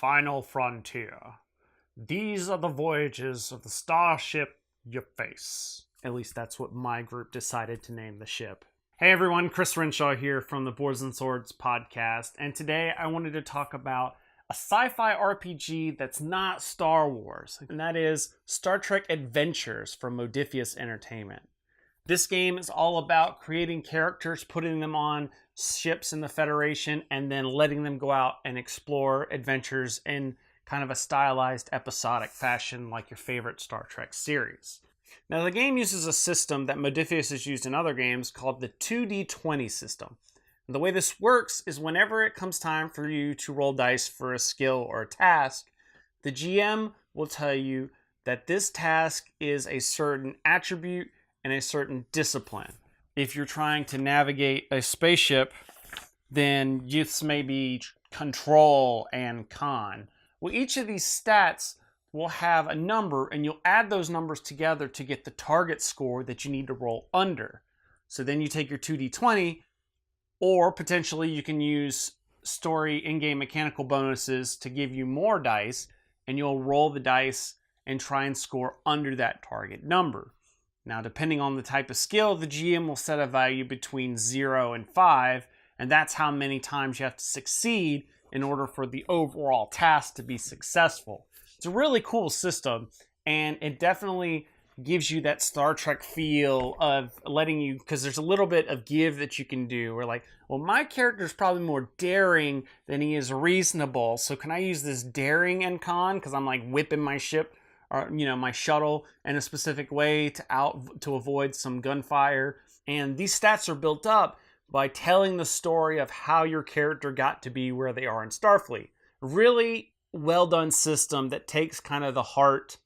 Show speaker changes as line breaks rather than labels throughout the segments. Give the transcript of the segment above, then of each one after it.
final frontier. These are the voyages of the starship you face. At least that's what my group decided to name the ship. Hey everyone, Chris Renshaw here from the Boards and Swords podcast, and today I wanted to talk about a sci-fi RPG that's not Star Wars, and that is Star Trek Adventures from Modiphius Entertainment. This game is all about creating characters, putting them on ships in the Federation, and then letting them go out and explore adventures in kind of a stylized episodic fashion like your favorite Star Trek series. Now, the game uses a system that Modiphius has used in other games called the 2d20 system. And the way this works is whenever it comes time for you to roll dice for a skill or a task, the GM will tell you that this task is a certain attribute and a certain discipline. If you're trying to navigate a spaceship, then this may be control and con. Well, each of these stats will have a number, and you'll add those numbers together to get the target score that you need to roll under. So then you take your 2d20, or potentially you can use story in-game mechanical bonuses to give you more dice, and you'll roll the dice and try and score under that target number. Now, depending on the type of skill, the GM will set a value between 0 and 5, and that's how many times you have to succeed in order for the overall task to be successful. It's a really cool system, and it definitely gives you that Star Trek feel of letting you, because there's a little bit of give that you can do. We're like, well, my character is probably more daring than he is reasonable, so can I use this daring and con, because I'm like whipping my ship, or my shuttle in a specific way to avoid some gunfire. And these stats are built up by telling the story of how your character got to be where they are in Starfleet. Really well done system that takes kind of the heart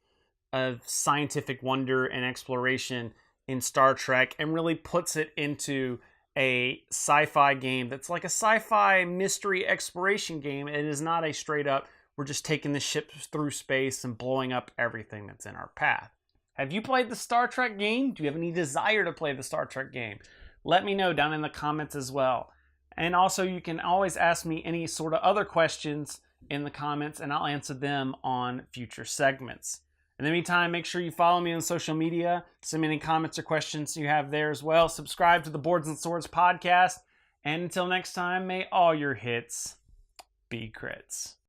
of scientific wonder and exploration in Star Trek and really puts it into a sci-fi game that's like a sci-fi mystery exploration game. It is not a straight up, we're just taking the ship through space and blowing up everything that's in our path. Have you played the Star Trek game? Do you have any desire to play the Star Trek game? Let me know down in the comments as well. And also, you can always ask me any sort of other questions in the comments, and I'll answer them on future segments. In the meantime, make sure you follow me on social media. Send me any comments or questions you have there as well. Subscribe to the Boards and Swords podcast. And until next time, may all your hits be crits.